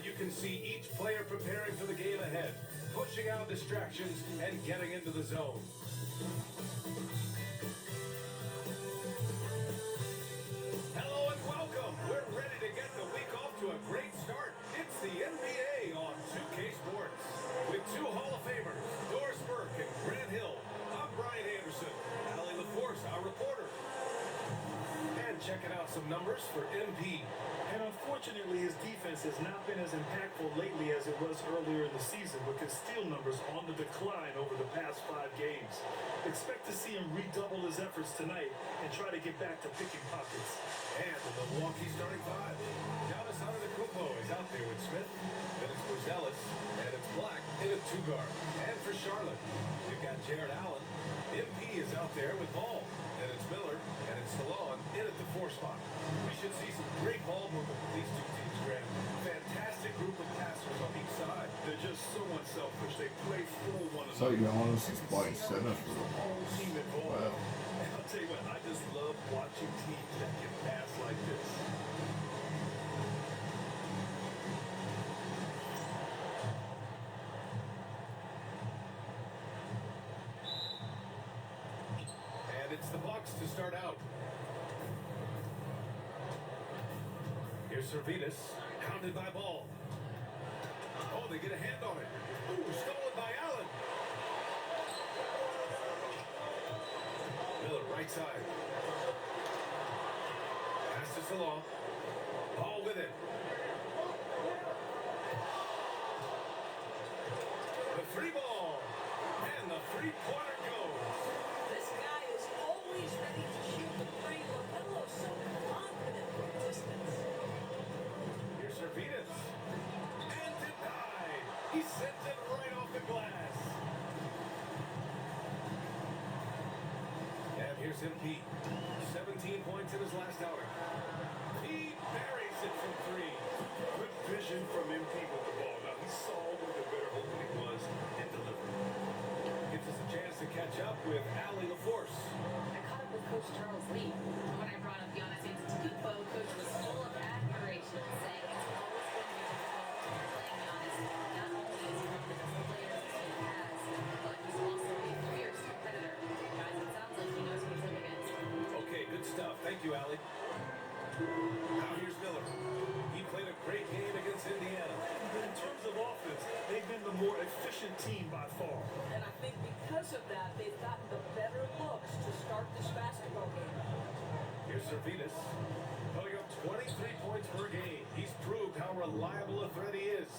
where you can see each player preparing for the game ahead, pushing out distractions and getting into the zone. Hello and welcome. We're ready to get the week off to a great start. It's the NBA on 2K Sports. With two Hall of Famers, Doris Burke and Grant Hill, I'm Brian Anderson. Allie LaForce, our reporter. And checking out some numbers for MP. And unfortunately, his defense has not been as impactful lately as it was earlier in the season, with his steal numbers on the decline over the past 5 games. Expect to see him redouble his efforts tonight and try to get back to picking pockets. And the Milwaukee starting five. Giannis Antetokounmpo is out there with Smith. Then it's Borzellis. And it's Black in a 2-guard. And for Charlotte, you've got Jared Allen. MP is out there with Ball. And it's Miller. And it's Salon in at the 4 spot. We should see some great ball movement with these two teams, Grant. Fantastic group of passers on each side. They're just so unselfish. They play for one another. So Giannis is playing center for the whole team involved. Wow. And I'll tell you what, I just love watching teams that can pass like this. And it's the Bucks to start out. Here's Servetus, hounded by Ball. Oh, they get a hand on it. Ooh, stolen by Allen. Miller, right side. Pass to Salon. Ball with it. The free ball. And the three-pointer goes. This guy is always ready to shoot the three. LaMelo's so confident from distance. Here's Servetus. And denied. He sends it right off the glass. And here's MP. 17 points in his last outing. He buries it from 3. Good vision from MP with the ball. Now, he saw where the better opening was and delivered. Gives us a chance to catch up with Allie LaForce. I caught up with Coach Charles Lee. When I brought up Giannis Antetokounmpo, Coach was full of admiration, saying it's always going to be difficult playing Giannis. Not only is he one of the best players this team has, but he's also a fierce competitor. Guys, it sounds like he knows what he's up against. Okay, good stuff. Thank you, Allie. Now here's Miller. He played a great game against Indiana. But in terms of offense, they've been the more efficient team by far. And I think because of that, they've gotten the better looks to start this basketball game. Here's Servetus. Putting up 23 points per game. He's proved how reliable a threat he is.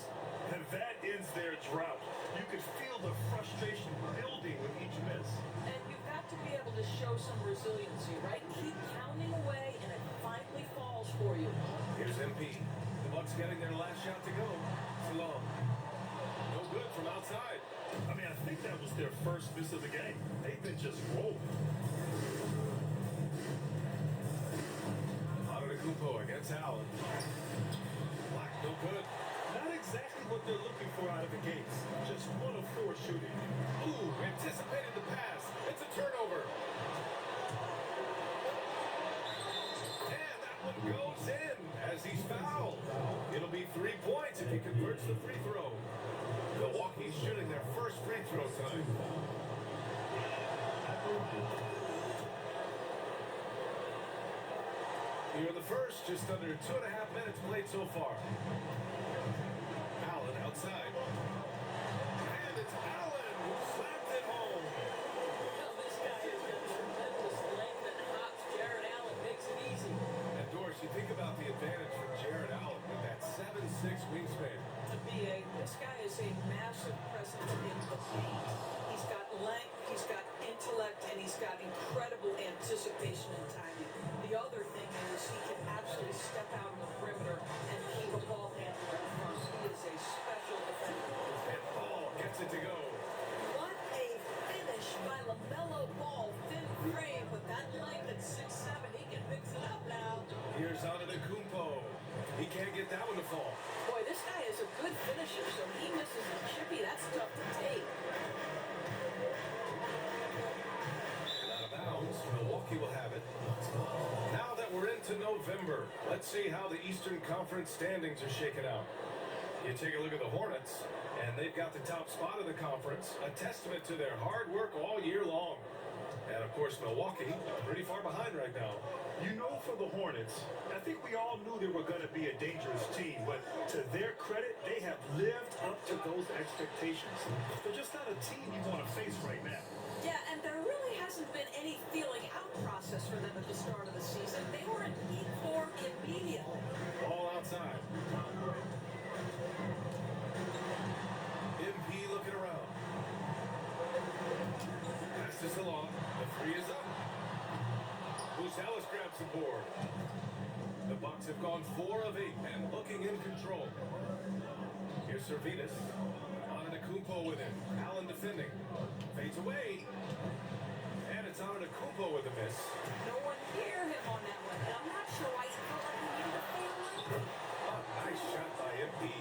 And that ends their drought. You could feel the frustration building with each miss. And you've got to be able to show some resiliency, right? Keep pounding away, and it finally falls for you. Here's MP. The Bucks getting their last shot to go. Salon. No good from outside. I mean, I think that was their first miss of the game. They've been just rolling. Antetokounmpo against Allen. Black, no good. Not exactly what they're looking for out of the gates. Just 1 of 4 shooting. Ooh, anticipated the pass. It's a turnover. And that one goes in as he's fouled. It'll be 3 points if he converts the free throw. Milwaukee's shooting their first free throw tonight. Here in the first, just under 2.5 minutes played so far. Allen outside. And it's Allen who slams it home. Well, this guy has got tremendous length and hops. Jared Allen makes it easy. And Doris, you think about the advantage for Jared Allen with that 7'6" wingspan. This guy is a massive presence in the paint. He's got length, he's got intellect, and he's got incredible anticipation and timing. The other thing is he can absolutely step out on the perimeter and keep a ball handler in front. He is a special defender. And Ball gets it to go. What a finish by LaMelo Ball. Thin frame, but that length at 6'7", he can mix it up now. Here's Antetokounmpo. He can't get that one to fall. Boy, this guy is a good finisher, so he misses a chippy. That's tough to take. And out of bounds, Milwaukee will have it. Now that we're into November, let's see how the Eastern Conference standings are shaken out. You take a look at the Hornets, and they've got the top spot in the conference, a testament to their hard work all year long. And, of course, Milwaukee, pretty far behind right now. You know, for the Hornets, I think we all knew they were going to be a dangerous team, but to their credit, they have lived up to those expectations. They're just not a team you want to face right now. Yeah, and there really hasn't been any feeling out process for them at the start of the season. They were in peak form immediately. All outside. MP looking around. Pass to Salon. The three is up. Ellis grabs the board. The Bucks have gone 4 of 8 and looking in control. Here's Servetus. Antetokounmpo with him. Allen defending. Fades away. And it's Antetokounmpo with a miss. No one near him on that one, and I'm not sure why he felt like he needed to fail like that. Nice shot by MP.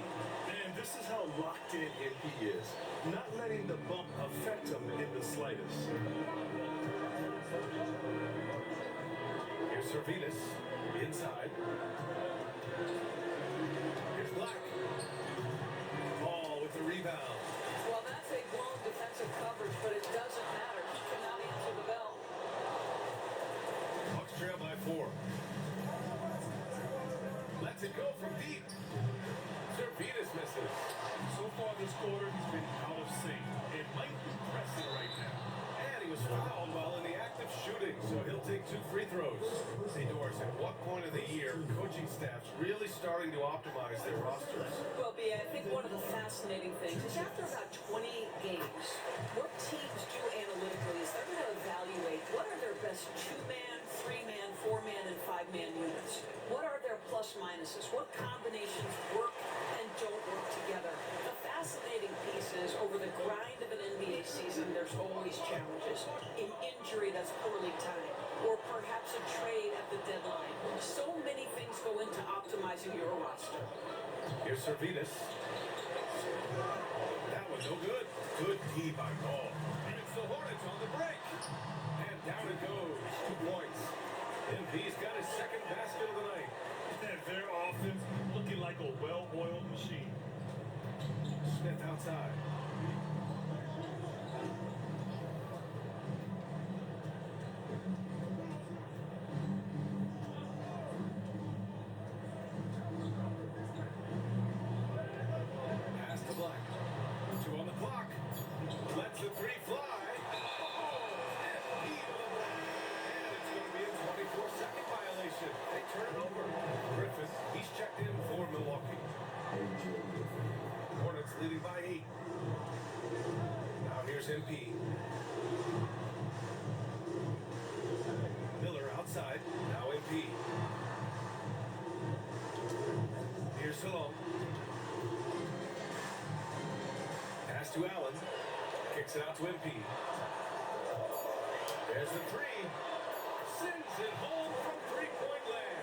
And this is how locked in MP is. Not letting the bump affect him in the slightest. Here's Servetus. Inside. Here's Black. Ball with the rebound. Well, that's a blown defensive coverage, but it doesn't matter. He cannot answer the bell. Bucks trail by 4. Lets it go from deep. Servetus misses. So far this quarter, he's been out of sync. It might be pressing right now. And he was fouled while in the act of shooting, so he'll take 2 free throws. Hey, Doris, at what point of the year coaching staff's really starting to optimize their rosters? Well, B, I think one of the fascinating things is after about 20 games, what teams do analytically is they're going to evaluate what are their best 2-man, 3-man, 4-man, and 5-man units. What are their plus minuses? What combinations work and don't work together? The fascinating piece is over the grind of an NBA season, there's always challenges. An injury that's poorly timed, or perhaps a trade at the deadline. So many things go into optimizing your roster. Here's Servetus. That was no good. Good D by Ball. And it's the Hornets on the break. And down it goes. 2 points. MP's got his second basket of the night. And their offense looking like a well-oiled machine. Smith outside. Pass to Black. 2 on the clock. Lets the 3 fly. Oh, and he to the block. And it's going to be a 24-second violation. They turn it over. Griffin, he's checked in for Milwaukee. Hornets leading by 8. Now here's MP. Miller outside. Now MP. Here's Salon. Pass to Allen. Kicks it out to MP. There's the 3. Sends it home from 3-point land.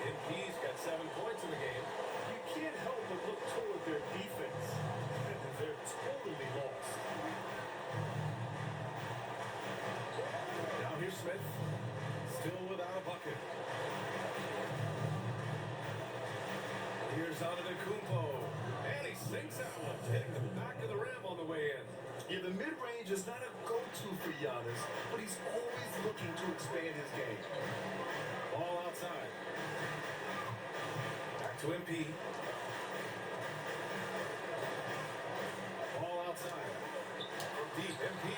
MP's got 7 points in the game. You can't help but look toward their defense. They're totally lost. Now here's Smith. Still without a bucket. Here's Antetokounmpo. And he sinks that one, hitting the back of the rim on the way in. Yeah, the mid-range is not a go-to for Giannis, but he's always looking to expand his game. Ball outside. Back to MP. Ball outside. From deep, MP.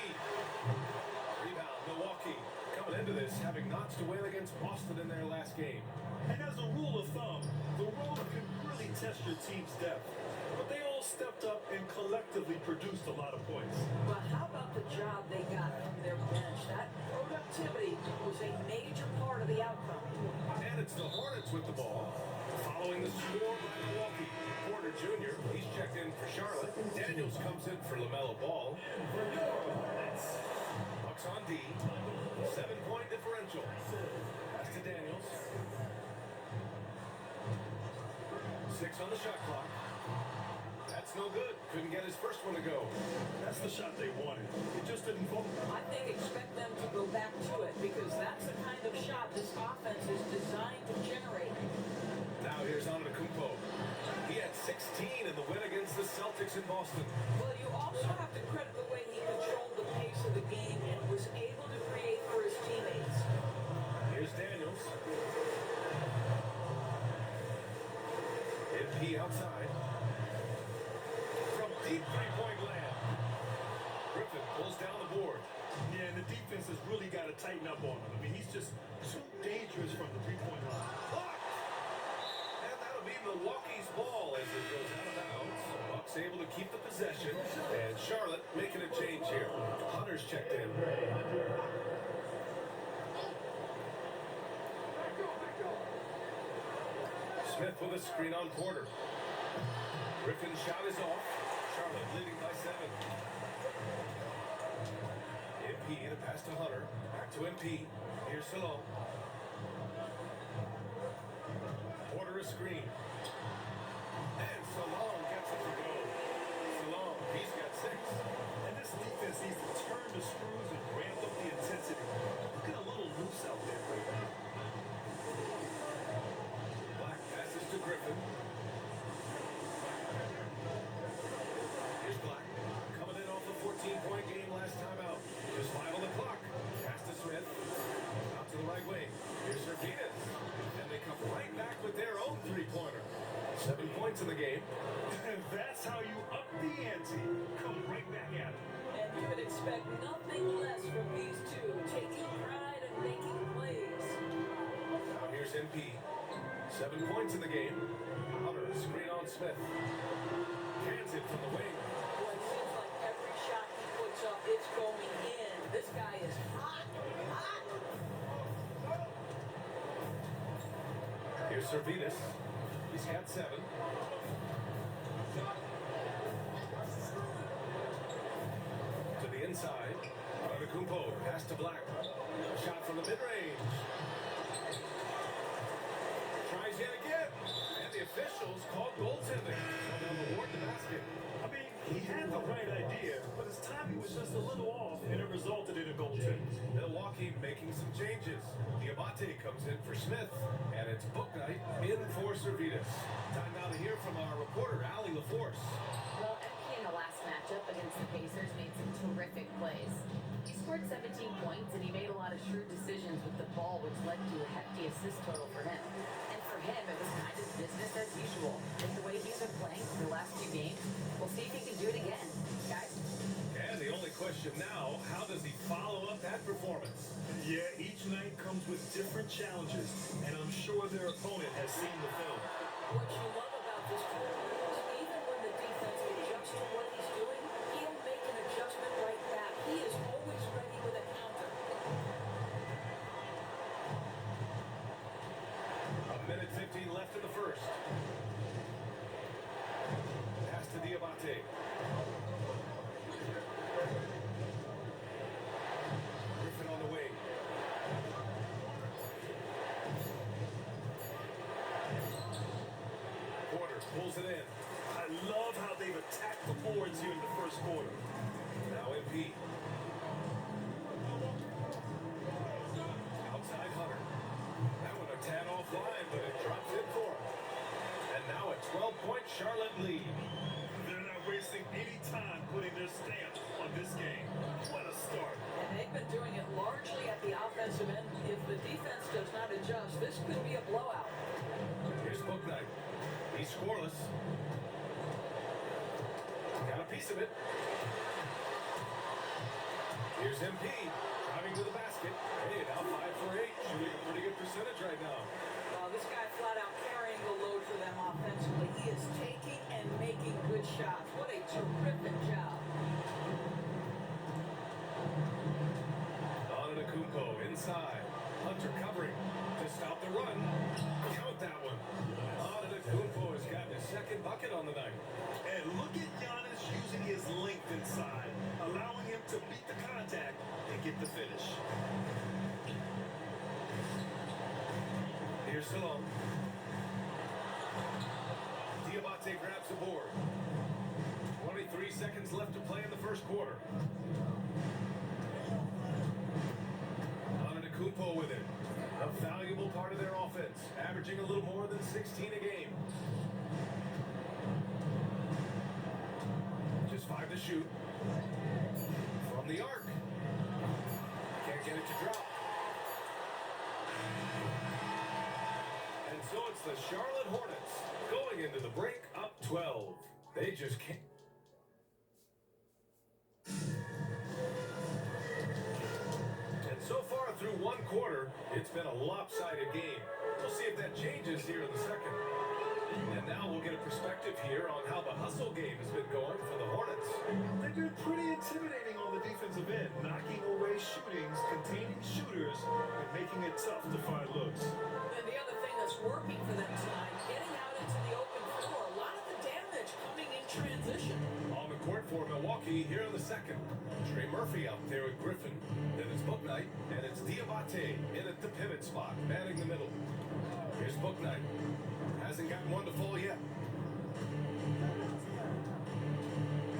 Rebound, Milwaukee. Coming into this, having notched a win against Boston in their last game. And as a rule of thumb, the road can really test your team's depth. But they all stepped up and collectively produced a lot of points. But how about the job they got from their bench? That productivity was a major part of the outcome. And it's the Hornets with the ball. Following the score by Milwaukee. Porter Jr., he's checked in for Charlotte. Daniels comes in for LaMelo Ball. Bucks on D. 7-point differential. Pass to Daniels. 6 on the shot clock. That's no good. Couldn't get his first one to go. That's the shot they wanted. It just didn't fall. I think expect them to go back to it because that's the kind of shot this offense is designed to generate. Now here's Antetokounmpo. He had 16 in the win against the Celtics in Boston. Well, you also have to credit the way he controlled the pace of the game and was able to create for his teammates. Here's Daniels. MP outside. From deep three-point land. Griffin pulls down the board. Yeah, and the defense has really got to tighten up on him. I mean, he's just too dangerous from the three-point line. Blocked! And that'll be Milwaukee's ball as it goes out of bounds. Bucks able to keep the possession. And Charlotte making a change here. Hunter's checked in. Smith with a screen on Porter. Griffin's shot is off. Charlotte leading by 7. MP, the pass to Hunter. Back to MP. Here's Salone. Porter a screen. And Salone gets it to go. Salone, he's got 6. And this defense needs to turn the screws and ramp up the intensity. Looking a little loose out there right now. Black passes to Griffin. Here's Black. Coming in off a 14-point game last time out. Just 5 on the clock. Pass to Smith. Out to the right wing. Here's Serpinas. And they come right back with their own three-pointer. 7 points in the game. And that's how you up the ante. Come right back at it. And you would expect nothing less from these two, taking pride and making plays. Now here's MP. 7 points in the game. Hunter, screen on Smith. Hands it from the wing. Boy, it seems like every shot he puts up, it's going in. This guy is hot, hot. Here's Serpinas. He's got 7. To the inside. Antetokounmpo, pass to Black. Shot from the mid-range. Tries yet again. And the officials called goaltending. So they'll award the basket. I mean, he had the right idea, but his timing was just a little off, and it resulted in a goaltend. Milwaukee making some changes. Diabate comes in for Smith, and it's Book Night in for Serpinas. Time now to hear from our reporter, Allie LaForce. Well, MP in the last matchup against the Pacers made some terrific plays. He scored 17 points, and he made a lot of shrewd decisions with the ball, which led to a hefty assist total for him. And for him, it was kind of business as usual. With the way he's been playing for the last few games, we'll see if he can do it again. Guys? And the only question now, how does he follow up that performance? Yeah, each night comes with different challenges, and I'm sure their opponent has seen the film. What you love about this player is even when the defense adjusts to what he's doing, he'll make an adjustment right back. He is always ready with a counter. A minute 15 left in the first. Pass to Diabate. Griffin on the wing. Porter pulls it in. I love how they've attacked the boards here in the first quarter. Now MP. Outside Hunter. That one a tad offline, but it drops in for him. And now a 12-point Charlotte lead. They're not wasting any time putting their stamp on this game. What a start. And they've been doing it largely at the offensive end. If the defense does not adjust, this could be a blowout. Here's Book Night. He's scoreless. Got a piece of it. Here's MP. Driving to the basket. Hey, now 5 for 8. Shooting a pretty good percentage right now. This guy flat out carrying the load for them offensively. He is taking and making good shots. What a terrific job. Antetokounmpo inside. Hunter covering to stop the run. Count that one. Antetokounmpo has gotten his second bucket on the night. And look at Giannis using his length inside, allowing him to beat the contact and get the finish. Here's Salone. Diabate grabs the board. 23 seconds left to play in the first quarter. Antetokounmpo with it. A valuable part of their offense, averaging a little more than 16 a game. to shoot. From the arc. Can't get it to drop. And so it's the Charlotte Hornets going into the break up 12. They just can't. And so far through one quarter, it's been a lopsided game. We'll see if that changes here in the second. And now we'll get a perspective here on how the hustle game has been going for the Hornets. They've been pretty intimidating on the defensive end, knocking away shootings, containing shooters, and making it tough to find looks. And the other thing that's working for them tonight, getting out into the open floor. A lot of the damage coming in transition. On the court for Milwaukee here in the second. Trey Murphy out there with Griffin. Then it's Bouknight, and it's Diabate in at the pivot spot, manning the middle. Here's Bouknight. Hasn't gotten one to fall yet.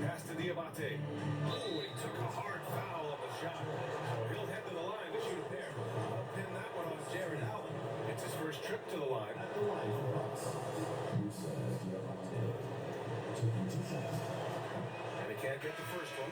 Pass to Diabate. Oh, he took a hard foul on the shot. So he'll head to the line to shoot a pair. I'll pin that one on Jared Allen. It's his first trip to the line. And he can't get the first one.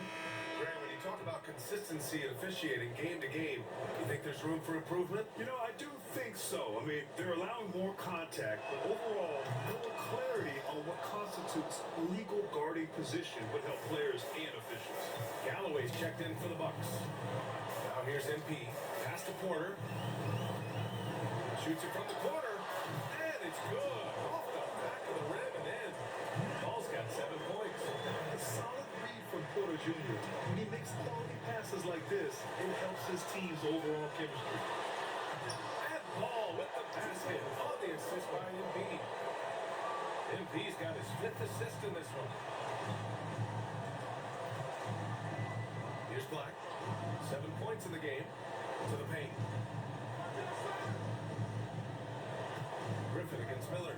Graham, when you talk about consistency and officiating game to game, you think there's room for improvement? You know, I do think so. I mean, they're allowing more contact, but overall, more clarity on what constitutes legal guarding position would help players and officials. Galloway's checked in for the Bucks. Now here's MP. Pass to Porter. Shoots it from the corner. And it's good. Off the back of the rim and in. Ball's got 7 points. A solid read from Porter Jr. When he makes quality passes like this, it helps his team's overall chemistry. And Ball with the basket on the assist by MP. MP's got his 5th assist in this one. Here's Black. 7 points in the game. To the paint. Griffin against Miller.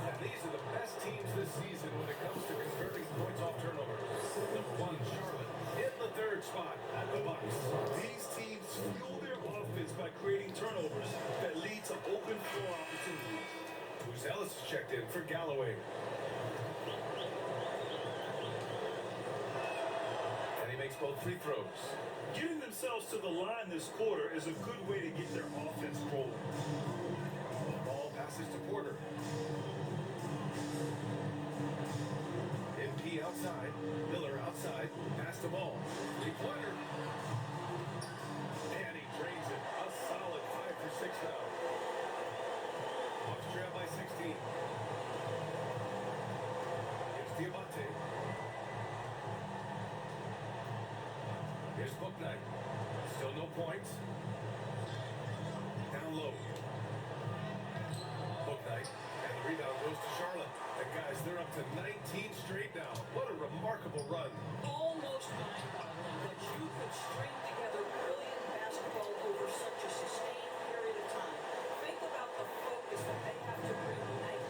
And these are the best teams this season when it comes to converting points off turnovers. Number 1, Charlotte. In the 3rd spot, the Bucks. These teams fuel their offense by creating turnovers that lead to open floor opportunities. Ellis is checked in for Galloway. And he makes both free throws. Getting themselves to the line this quarter is a good way to get their offense rolling. Ball passes to Porter. MP outside. Miller outside. Pass the ball. Three-pointer. And he drains it. A solid 5 for 6 now. Bucks trail by 16. Here's Diabate. Here's Bouknight. Still no points. Down low. Bouknight. And the rebound goes to Charlotte. And guys, they're up to 19 straight now. What a remarkable run. Almost mind-boggling that you could string together brilliant basketball over such a sustained period of time. Think about the focus that they have to bring tonight.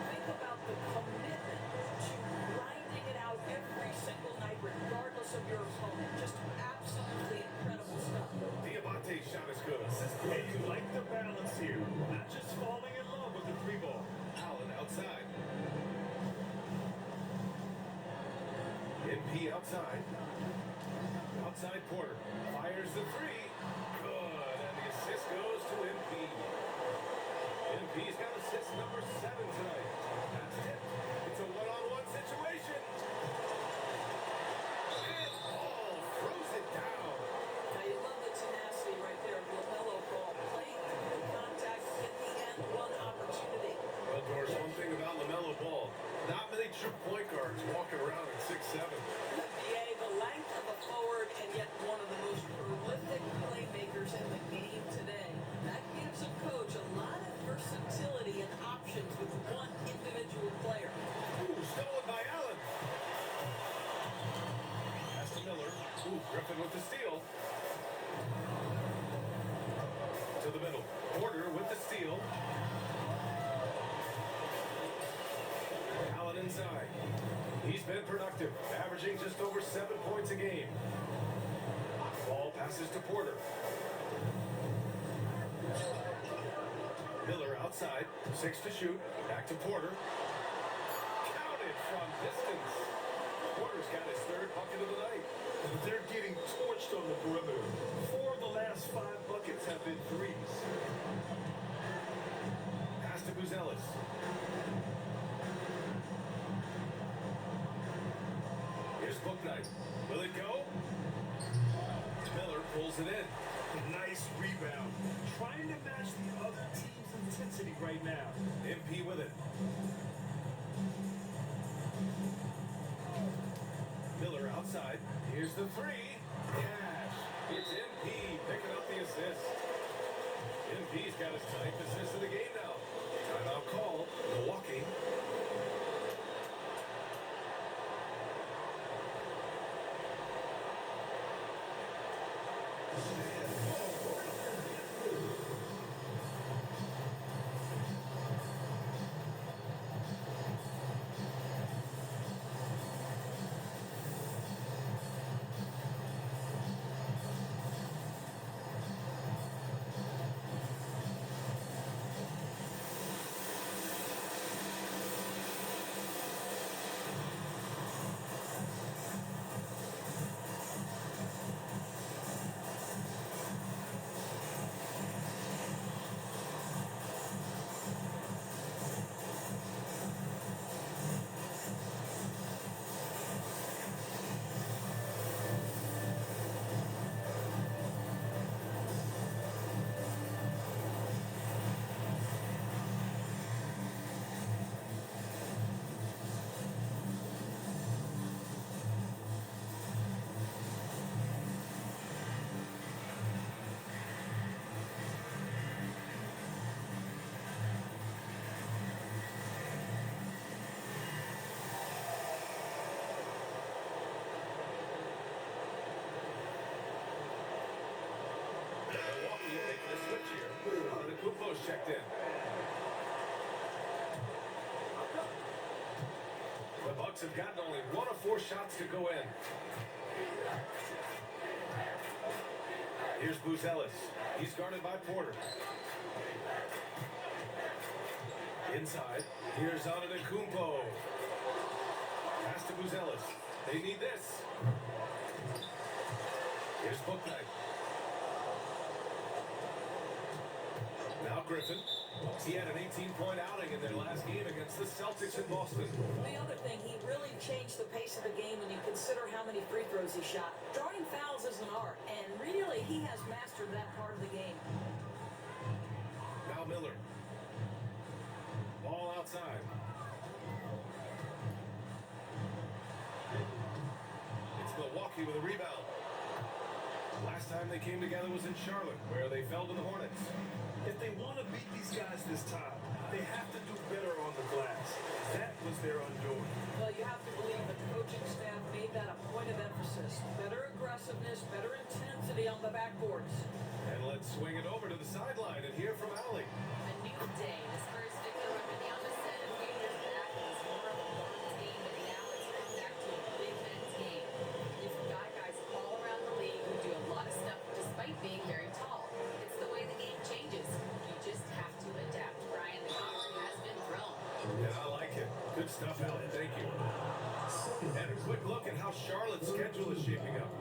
Think about the commitment to grinding it out every single night, regardless of your opponent. Just absolutely incredible stuff. Diabate's shot is good. And you like the balance here, not just falling in love with the 3-ball. Allen outside. MP outside. Outside Porter. Fires the 3. Good. And the assist goes to MP. MP's got assist number 7 tonight. That's it. It's a one-on-one situation. And Ball throws it down. Now you love the tenacity right there of LaMelo Ball, playing through the contact at the end, one opportunity. Well, Doris, one thing about LaMelo Ball, not many true point guards walking around at 6'7". The length of a forward and yet one of the most prolific playmakers in the game today. That gives a coach a lot of versatility and options with one individual player. Ooh, stolen by Allen. Pass to Miller. Ooh, Griffin with the steal. To the middle. Porter with the steal. Allen inside. He's been productive, averaging just over 7 points a game. Ball passes to Porter. Miller outside, 6 to shoot. Back to Porter. Counted from distance. Miller's got his third bucket of the night. They're getting torched on the perimeter. 4 of the last 5 buckets have been threes. Pass to Buzelis. Here's Booknight. Will it go? Miller pulls it in. Nice rebound. Trying to match the other team's intensity right now. MP with it. Miller outside. Here's the three. Cash. It's MP picking up the assist. MP's got his 9th assist of the game now. Timeout call. Milwaukee. Milwaukee making a switch here. The Kupo's checked in. The Bucks have gotten only 1 of 4 shots to go in. Here's Buzelis. He's guarded by Porter. Inside. Here's Antetokounmpo. Pass to Buzelis. They need this. Here's Booknight. Now Griffin. He had an 18-point outing in their last game against the Celtics in Boston. The other thing, he really changed the pace of the game when you consider how many free throws he shot. Drawing fouls is an art, and really he has mastered that part of the game. Now Miller. Ball outside. It's Milwaukee with a rebound. Last time they came together was in Charlotte, where they fell to the Hornets. If they want to beat these guys this time, they have to do better on the glass. That was their undoing. Well, you have to believe that the coaching staff made that a point of emphasis. Better aggressiveness, better intensity on the backboards. And let's swing it over to the sideline and hear from Allie. A new day. The Spurs victor Wembanyama said a few years back it was more of a long team, but now it's come back to a big men's game. You've got guys all around the league who do a lot of stuff despite being very tall. It's the way the game changes. You just have to adapt. Brian, the game has been thrown. Yeah, I like it. Good stuff, Allie. Thank you. And a quick look at how Charlotte's schedule is shaping up.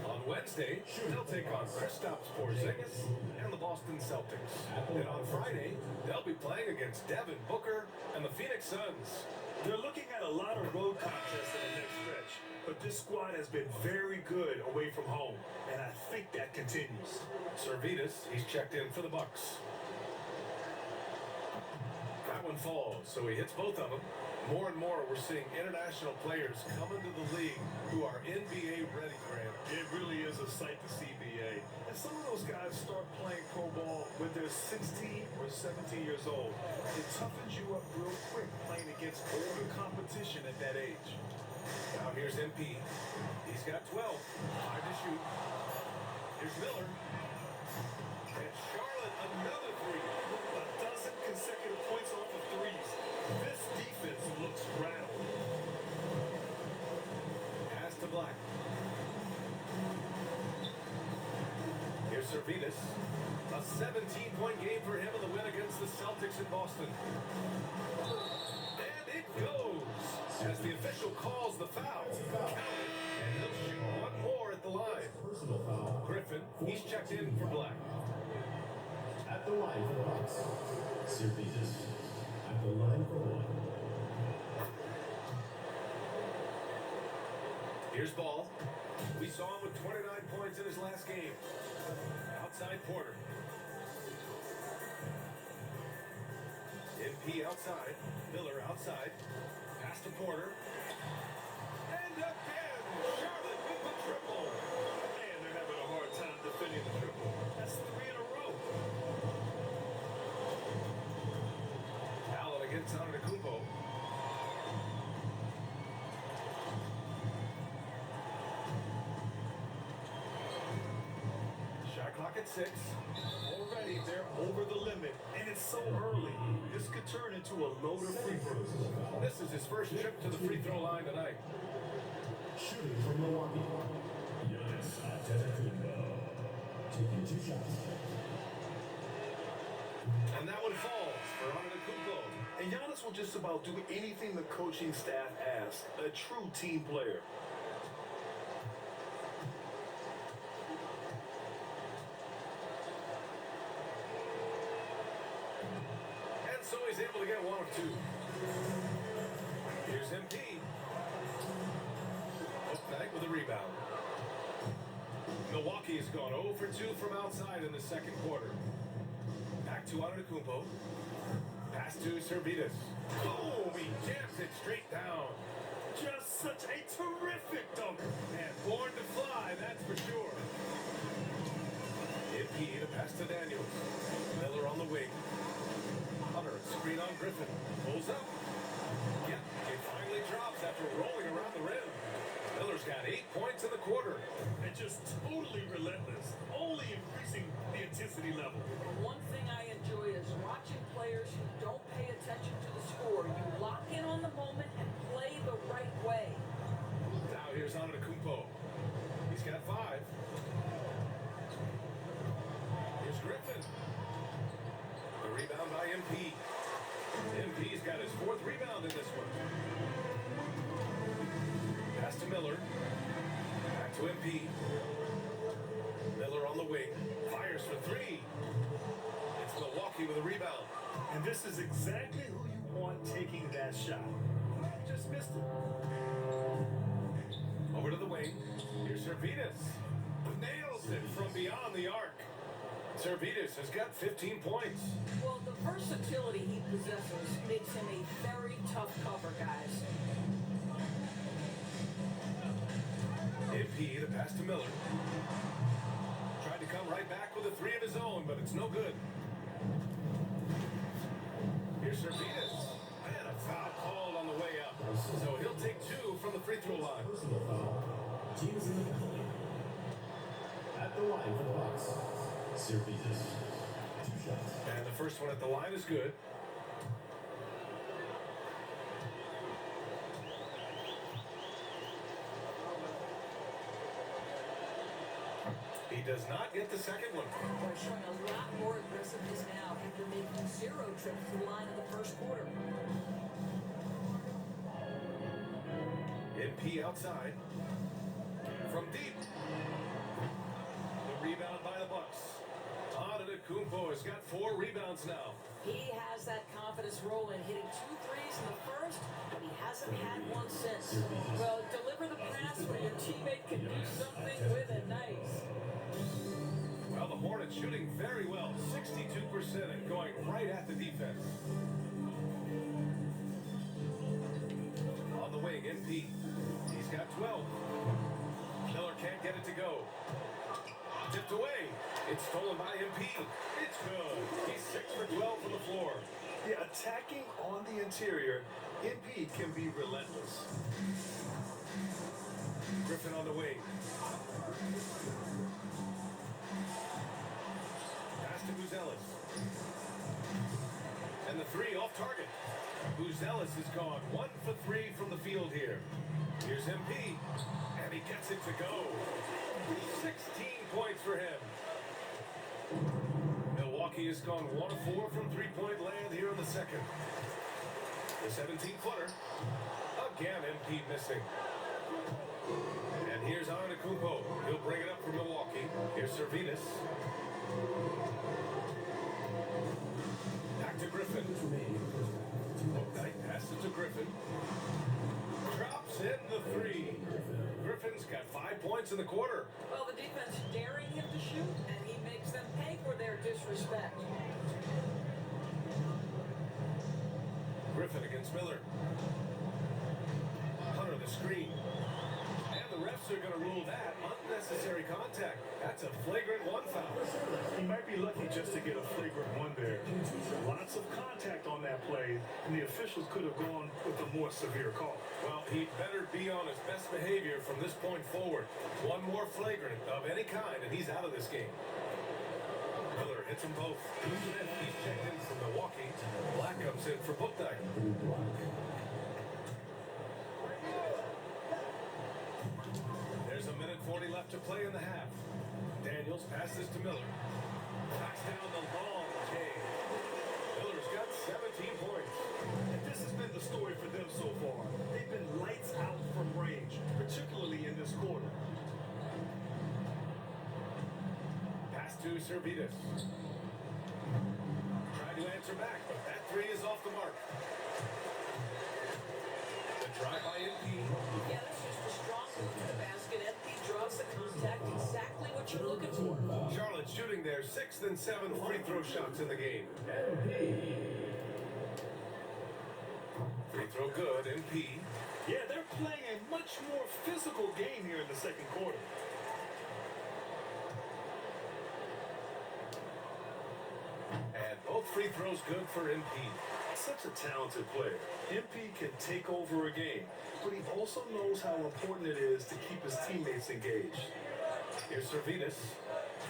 On Wednesday, they'll take on Kristaps Porzingis and the Boston Celtics. And on Friday, they'll be playing against Devin Booker and the Phoenix Suns. They're looking at a lot of road contests in the next stretch, but this squad has been very good away from home, and I think that continues. Servetus, he's checked in for the Bucks. That one falls, so he hits both of them. More and more, we're seeing international players come into the league who are NBA ready, Grant. It really is a sight to see, BA. And some of those guys start playing pro ball when they're 16 or 17 years old. It toughens you up real quick playing against older competition at that age. Now here's MP. He's got 12. 5 to shoot. Here's Miller. And Charlotte, another three. A dozen consecutive points off of threes. This defense looks rattled. Pass to Black. Here's Servetus. A 17-point game for him in the win against the Celtics in Boston. And it goes. as the official calls the foul. Count it, and he'll shoot one more at the line. Personal foul. Griffin, he's checked in for Black. At the line for the Bucks. Serpitas. At the line for one. Here's Ball. We saw him with 29 points in his last game. Outside Porter. MP outside. Miller outside. Pass to Porter. And again, Charlotte with the triple. Man, they're having a hard time defending the triple. That's 3 in a row. Allen against Antetokounmpo. Shot clock at 6. Already, they're over the limit, and it's so early. This could turn into a load of free throws. This is his first trip to the free throw line tonight. Shooting from Milwaukee. Giannis Antetokounmpo. Taking 2 shots. And that one falls for Antetokounmpo. And Giannis will just about do anything the coaching staff asks. A true team player. And so he's able to get 1 of 2. Here's MP. Knight with a rebound. Milwaukee has gone 0 for 2 from outside in the second quarter. Back to Antetokounmpo. Pass to Serpitas. Boom! He jams it straight down. Just such a terrific dunk. And born to fly, that's for sure. MP to pass to Daniels. Miller on the wing. Hunter, screen on Griffin. Pulls up. Yep, it finally drops after rolling around the rim. Miller's got 8 points in the quarter. And just totally relentless. Only increasing the intensity level. One thing I enjoy is watching players who don't pay attention to the score. You lock in on the moment and play the right way. Now here's Antetokounmpo. He's got 5. Here's Griffin. The rebound by MP. MP's got his 4th rebound in this one. Pass to Miller. Back to MP. Miller on the wing. Fires for 3. It's Milwaukee with a rebound. And this is exactly who you want taking that shot. Just missed it. Over to the wing. Here's Serpitas. Nails it from beyond the arc. Serpitas has got 15 points. Well, the versatility he possesses makes him a very tough cover, guys. MP the pass to Miller. Tried to come right back with a 3 of his own, but it's no good. Here's Serpitas. And a foul called on the way up. So he'll take 2 from the free throw line. Personal foul. Team is in the penalty. At the line for the Bucks. Serpitas. 2 shots. And the first one at the line is good. He does not get the second one. They're showing a lot more aggressiveness now after making 0 trips to the line in the first quarter. MP outside. From deep. The rebound by the Bucks. Antetokounmpo has got 4 rebounds now. He has that confidence rolling, hitting 2 threes in the first, but he hasn't had one since. Well, deliver the pass where your teammate can do something with it. Nice. Well, the Hornets shooting very well, 62% and going right at the defense. On the wing, MP. He's got 12. Miller can't get it to go. Tipped away. It's stolen by MP. It's good. He's 6 for 12 from the floor. Yeah, attacking on the interior, MP can be relentless. Griffin on the wing. Pass to Buzelis. And the 3 off target. Buzelis has gone 1 for 3 from the field here. Here's MP. And he gets it to go. 16 points for him. Milwaukee has gone 1 of 4 from 3-point land here in the second. The 17-footer. Again, MP missing. And here's Antetokounmpo. He'll bring it up for Milwaukee. Here's Servetus. Back to Griffin. Knight passes to Griffin. Drops in the three. Griffin's got 5 points in the quarter. Well, the defense daring him to shoot, and he makes them pay for their disrespect. Griffin against Miller. Hunter the screen. And the refs are going to rule that unnecessary contact. That's a flagrant one foul. He might be lucky just to get a flagrant one there. Lots of contact on that play, and the officials could have gone with a more severe call. Well, he better be on his best behavior from this point forward. One more flagrant of any kind, and he's out of this game. Miller hits them both. He's checked in from Milwaukee. Black comes in for Booknight. There's a minute 40 left to play in the half. Daniels passes to Miller. Knocks down the long K. Miller's got 17 points. And this has been the story for them so far. They've been lights out from range, particularly in this quarter. Pass to Servetus. Tried to answer back, but that three is off the mark. The drive by MP. Yeah, that's just a strong move to the basket. MP draws the contact, exactly what you're looking for. Charlotte shooting their 6th and 7th free throw shots in the game. Free throw good, MP. Yeah, they're playing a much more physical game here in the second quarter. And both free throws good for MP. Such a talented player. MP can take over a game, but he also knows how important it is to keep his teammates engaged. Here's Servetus.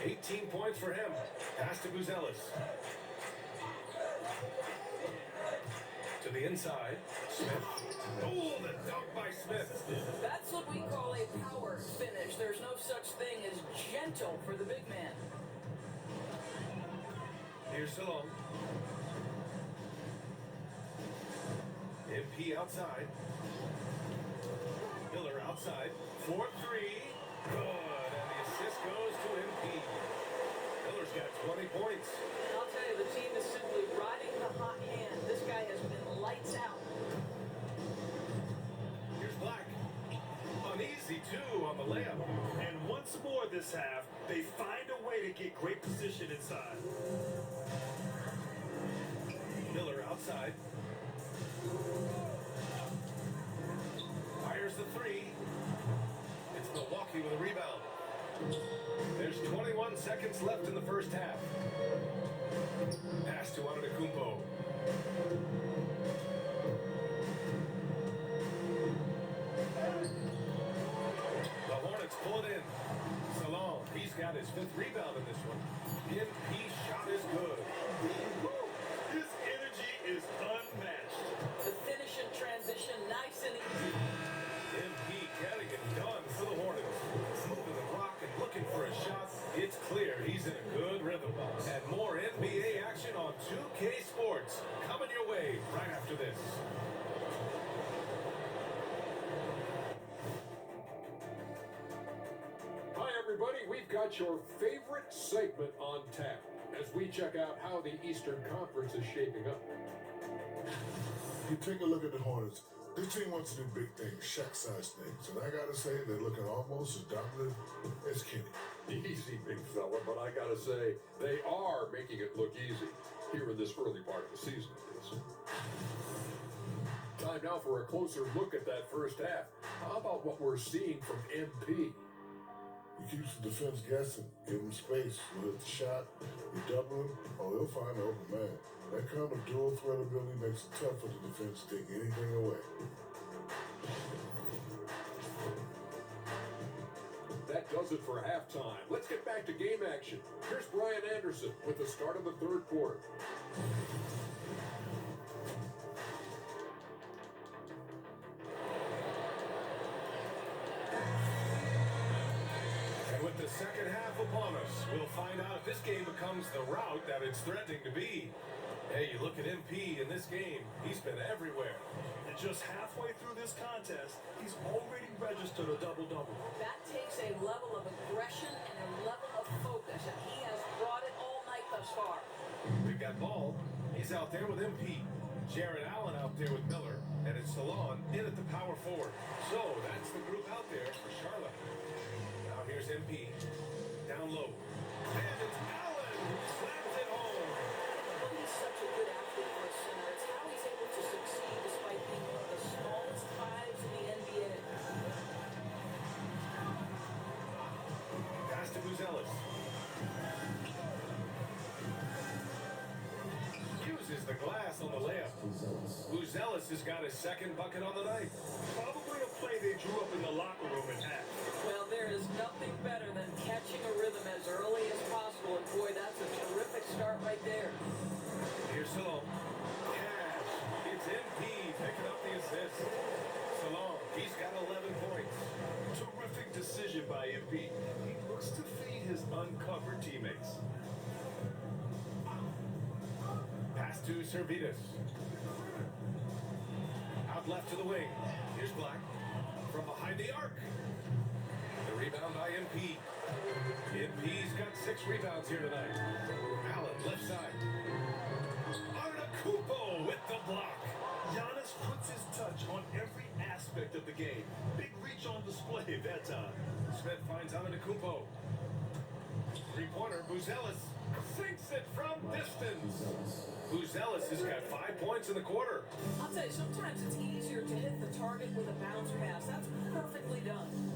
18 points for him. Pass to Buzelis. To the inside. Smith. Oh, the dunk by Smith. That's what we call a power finish. There's no such thing as gentle for the big man. Here's Salone. MP outside. Miller outside. 4-3. Good. And the assist goes to MP. Miller's got 20 points. And I'll tell you, the team is simply riding the hot hand. This guy has been lights out. Here's Black. Uneasy, too, on the layup. And once more this half, they find a way to get great position inside. Miller outside. Fires the three. It's Milwaukee with a rebound. There's 21 seconds left in the first half. Pass to Antetokounmpo. The Hornets pull it in. Salon, he's got his 5th rebound in this one. MP shot is good. His energy is unmatched. The finish and transition, nice and easy. MP getting it done for the Hornets. Moving the rock and looking for a shot. It's clear he's in a good rhythm. And more NBA action on 2K Sports. Coming your way right after this. Hi, everybody. We've got your favorite segment on tap as we check out how the Eastern Conference is shaping up. You take a look at the Hornets. This team wants to do big things, Shaq-sized things. And I got to say, they're looking almost as dominant as Kenny. Easy, big fella, but I gotta say, they are making it look easy here in this early part of the season. Time now for a closer look at that first half. How about what we're seeing from MP? You keep the defense guessing, give him space. You hit the shot, you double him, oh, he'll find an open man. That kind of dual threat ability makes it tough for the defense to take anything away. That does it for halftime. Let's get back to game action. Here's Brian Anderson with the start of the third quarter. And with the second half upon us, we'll find out if this game becomes the rout that it's threatening to be. Hey, you look at MP in this game, he's been everywhere. And And just halfway through this contest, he's already registered a double-double. That takes a level of aggression and a level of focus, and he has brought it all night thus far. We've got Ball. He's out there with MP. Jared Allen out there with Miller. And it's Salon in at the power forward. So that's the group out there for Charlotte. Now here's MP. Down low. And it's Allen who slams it home. Well, he's such a good athlete for a center. It's how he's able to succeed despite being one of the smallest fives in the NBA. Pass to Buzelis. Uses the glass on the layup. Buzelis has got his second bucket on the night. Probably a play they drew up in the locker room and had. Well, there is nothing better than catching a rhythm as early as possible, and boy, that's a terrific start right there. Here's Salon. Cash. It's MP picking up the assist. Salon, he's got 11 points. Terrific decision by MP. He looks to feed his uncovered teammates. Pass to Servetus. Out left to the wing. Here's Black. From behind the arc. The rebound by MP. MP's got 6 rebounds here tonight. Allen, left side. Arnakupo with the block. Giannis puts his touch on every aspect of the game. Big reach on display at that time. Smith finds Arnakupo. Three-pointer, Buzelis sinks it from distance. Buzelis has got 5 points in the quarter. I'll tell you, sometimes it's easier to hit the target with a bounce pass. That's perfectly done.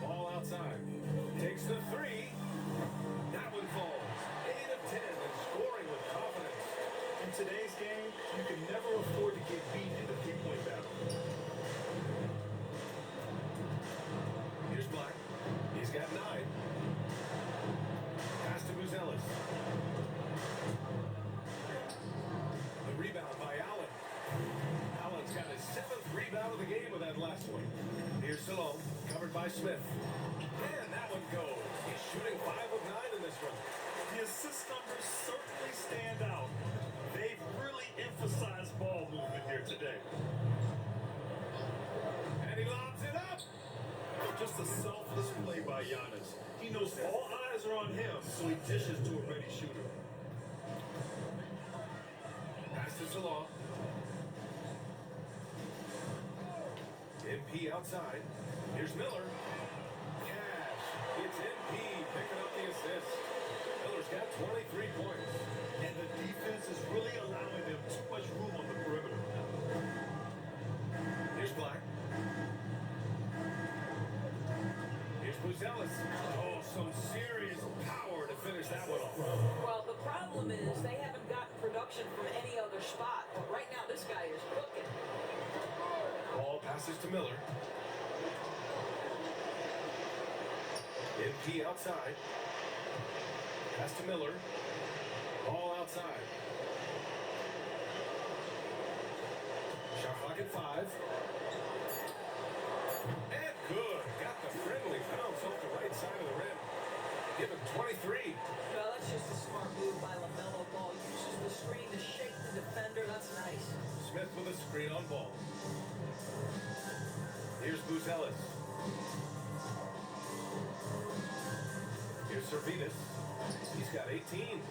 Ball outside. Takes the 3. That one falls. 8 of 10 and scoring with confidence. In today's game, you can never afford to get beat in the three-point battle. Here's Black. He's got 9. Pass to Buzelis. The rebound by Allen. Allen's got his 7th rebound of the game with that last one. Here's Salon, covered by Smith. And that one goes. He's shooting 5 of 9 in this one. The assist numbers certainly stand out. They've really emphasized ball movement here today. And he lobs it up. Just a selfless play by Giannis. He knows all eyes are on him, so he dishes to a ready shooter. Pass to Salon. MP outside. Here's Miller. Cash. It's MP picking up the assist. Miller's got 23 points. And the defense is really allowing them too much room on the perimeter. Here's Black. Here's Buzelis. Oh, some serious power to finish that one off. Well, the problem is they haven't gotten production from any other spot, but right now this guy is cooking. Ball passes to Miller. MP outside. Pass to Miller. Ball outside. Shot clock at 5. And good. Got the friendly bounce off the right side of the rim. Give him 23. Well, that's just a smart move by LaMelo Ball. Uses the screen to shake the defender. That's nice. Smith with a screen on ball. Here's Buzelis. Here's Servetus. He's got 18.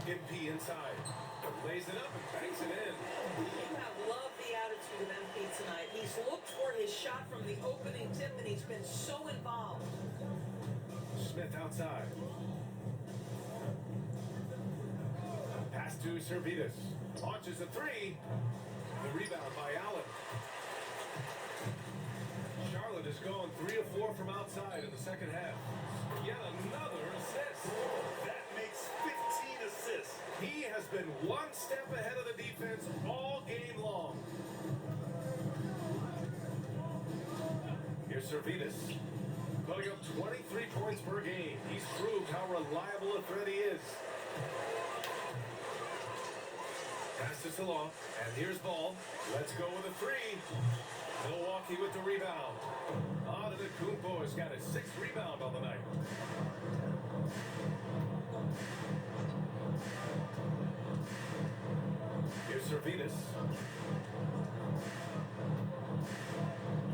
MP inside. Lays it up and banks it in. You have loved the attitude of MP tonight. He's looked for his shot from the opening tip, and he's been so involved. Smith outside. Pass to Servetus. Launches a 3. The rebound by Allen. Charlotte has gone 3 of 4 from outside in the second half. Yet another assist. That makes 15 assists. He has been one step ahead of the defense all game long. Here's Servetus. Putting up 23 points per game. He's proved how reliable a threat he is. Pass to Salon. And here's Ball. Let's go with a 3. Milwaukee with the rebound. Antetokounmpo has got his 6th rebound on the night. Here's Servetus.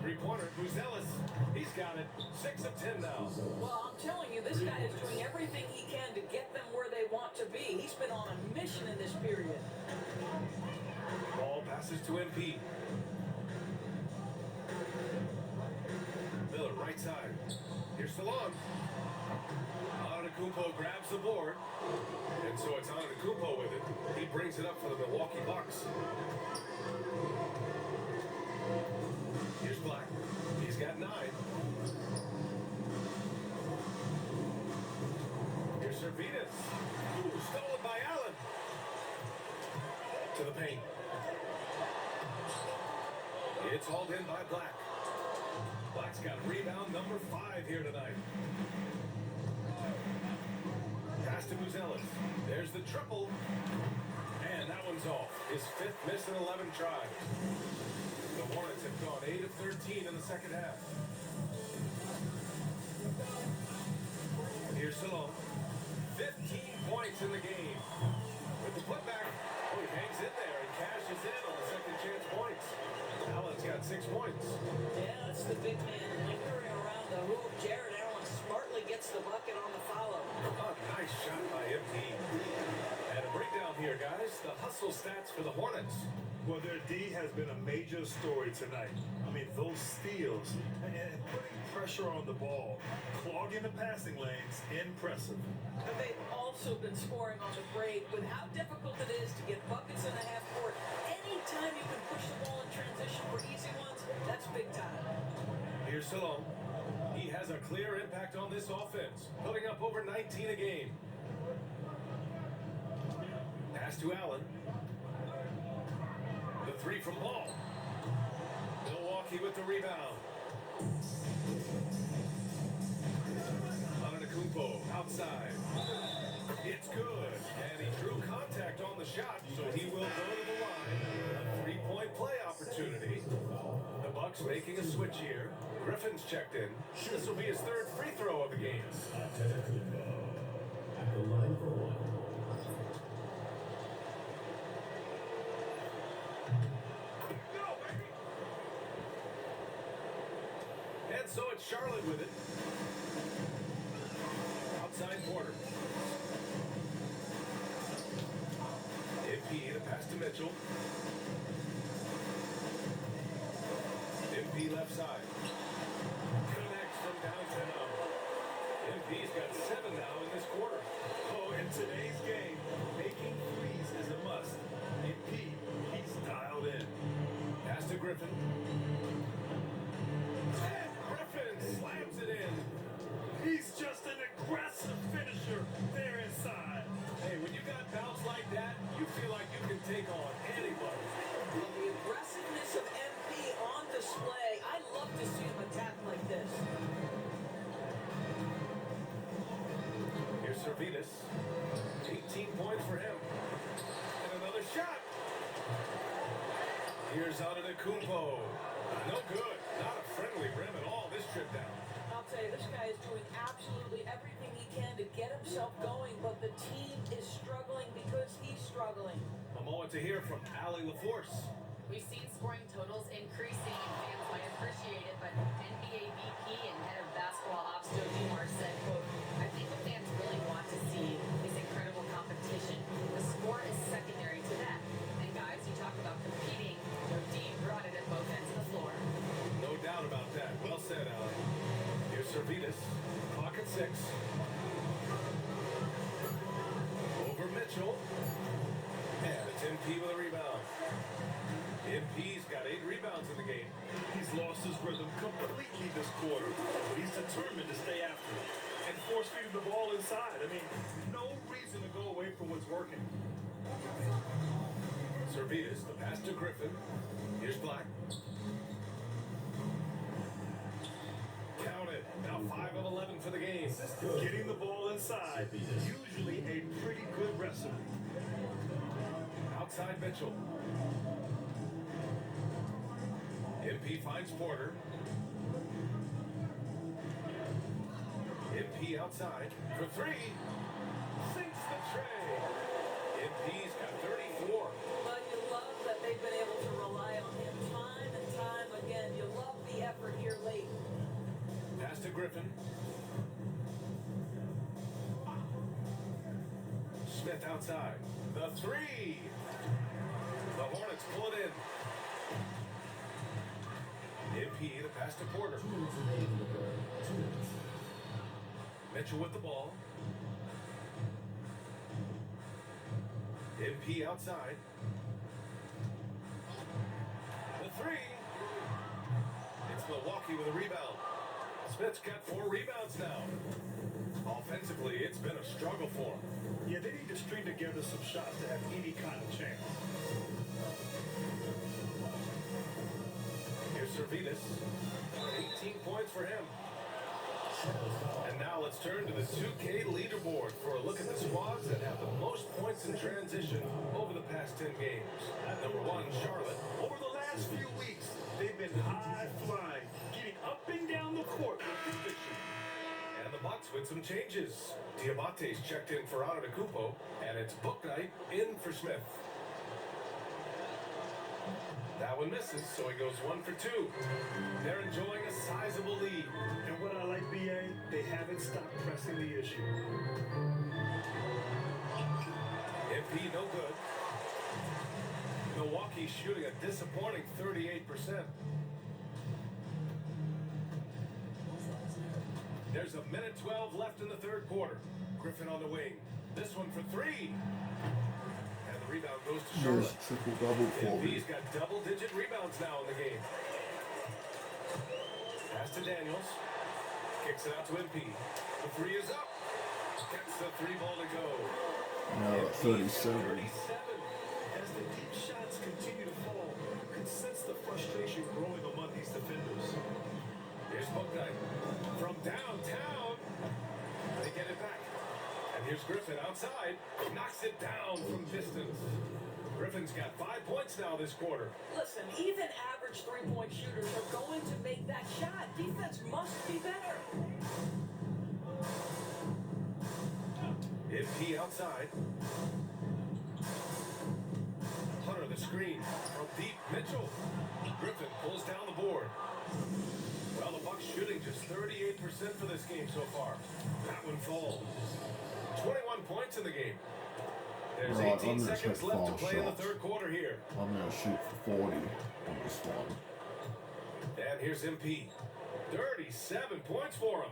Three-pointer, Buzelis. He's got it. 6 of 10 now. Well, I'm telling you, this guy is doing everything he can to get them where they want to be. He's been on a mission in this period. Ball passes to MP. Miller, right side. Here's Salon. Antetokounmpo grabs the board. And so it's Antetokounmpo with it. He brings it up for the Milwaukee Bucks. Here's Black. He's got 9. Here's Servetus. Ooh, stolen by Allen. To the paint. It's hauled in by Black. Black's got rebound number 5 here tonight. Pass to Buzelis. There's the triple. And that one's off. His 5th miss in 11 tries. The Hornets have gone 8 of 13 in the second half. Here's Salon. 15 points in the game. With the putback. Oh, he hangs in there and cashes in on the second chance points. Allen's got 6 points. Yeah, that's the big man lingering around the hoop. Jared Allen smartly gets the bucket on the follow. Oh, nice shot by MP. And a breakdown here, guys. The hustle stats for the Hornets. Well, their D has been a major story tonight. I mean, those steals and putting pressure on the ball, clogging the passing lanes, impressive. But they've also been scoring on the break. With how difficult it is to get buckets in the half court, anytime you can push the ball in transition for easy ones, that's big time. Here's Salon. He has a clear impact on this offense, putting up over 19 a game. Pass to Allen. The 3 from Ball. Milwaukee with the rebound. Antetokounmpo outside. It's good. And he drew contact on the shot, so he will go to the line. A 3-point play opportunity. The Bucks making a switch here. Griffin's checked in. This will be his 3rd free throw of the game. Antetokounmpo at the line for 1. And so it's Charlotte with it. Outside Porter. MP to pass to Mitchell. MP left side. Connects from downtown. MP's got 7 now in this quarter. Oh, in today's game, making threes is a must. MP, he's dialed in. Pass to Griffin. And Griffin slams it in. He's just an aggressive finisher there inside. Hey, when you got bounce like that, you feel like you can take on anybody. Well, the aggressiveness of MP on display. I love to see him attack like this. Here's Servetus. 18 points for him. And another shot. Here's Antetokounmpo. No good. Not a friendly rim at all this trip down. I'll tell you, this guy is doing absolutely everything he can to get himself going, but the team is struggling because he's struggling. A moment to hear from Allie LaForce. We've seen scoring totals increasing and fans might appreciate it, but NBA VP and head of basketball ops Joe Dumars said, quote, I think what fans really want to see is incredible competition. The score is secondary to that. And guys, you talk about competing, Dean brought it at both ends of the floor. No doubt about that. Well said, Allie. Here's Servetus. Clock at 6. Over Mitchell. And it's MP with a rebound. MP's got 8 rebounds in the game. He's lost his rhythm completely this quarter, but he's determined to stay after it and force feed the ball inside. I mean, no reason to go away from what's working. Servetus, the pass to Griffin. Here's Black. Count it. Now 5 of 11 for the game. Getting the ball inside, usually a pretty good recipe. Outside Mitchell. MP finds Porter. MP outside for three. Sinks the tray. MP's got 34. But you love that they've been able to rely on him time and time again. You love the effort here late. Pass to Griffin. Smith outside. The three. The Hornets pull it in. MP the pass to Porter. 2 minutes remaining in the quarter. 2 minutes. Mitchell with the ball. MP outside. The three. It's Milwaukee with a rebound. Smith's got 4 rebounds now. Offensively, it's been a struggle for him. Yeah, they need to string together some shots to have any kind of chance. Here's Servetus. 18 points for him. And now let's turn to the 2K leaderboard for a look at the squads that have the most points in transition over the past 10 games. At number 1, Charlotte. Over the last few weeks, they've been high flying, getting up and down the court with conviction. And the Bucks with some changes. Diabate's checked in for Antetokounmpo, and it's book night in for Smith. That one misses, so he goes 1 for 2. They're enjoying a sizable lead. And what I like, BA, they haven't stopped pressing the issue. MP no good. Milwaukee shooting a disappointing 38%. There's a minute 12 left in the third quarter. Griffin on the wing. This one for 3. And the rebound goes to There's Charlotte. triple-double for me. MP's got double-digit rebounds now in the game. Pass to Daniels. Kicks it out to MP. The 3 is up. Gets the 3 ball to go. Now at 37. As the deep shots continue to fall, you can sense the frustration growing among these defenders. Here's Book Night. From downtown. They get it back. And here's Griffin outside. Knocks it down from distance. Griffin's got 5 points now this quarter. Listen, even average three-point shooters are going to make that shot. Defense must be better. MP outside. Hunter the screen. From deep, Mitchell. Griffin pulls down the board. Well, the Bucks shooting just 38% for this game so far. That one falls. 21 points in the game. There's Right, 18 I'm gonna seconds take left to 5 play in the shots. third quarter here. I'm going to shoot for 40 on this one. And here's MP. 37 points for him.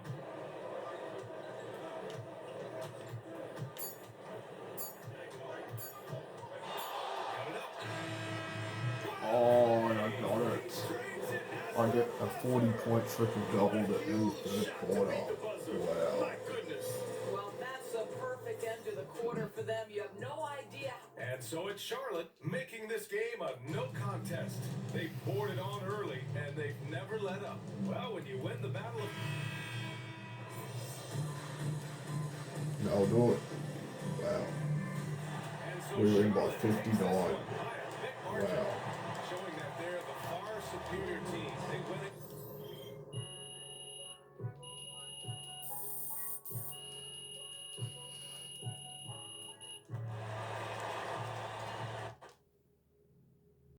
Got it up. Oh, and I got it. I get a 40-point triple-double to end the third quarter. Wow. My goodness. Well, that's a perfect end to the quarter for them. You have no idea. And so it's Charlotte making this game a no contest. They poured it on early, and they've never let up. Well, when you win the battle of... I'll do it. Wow. And so We win by Charlotte 59. takes this one by a big margin, Wow. showing that they're the far superior team. They win it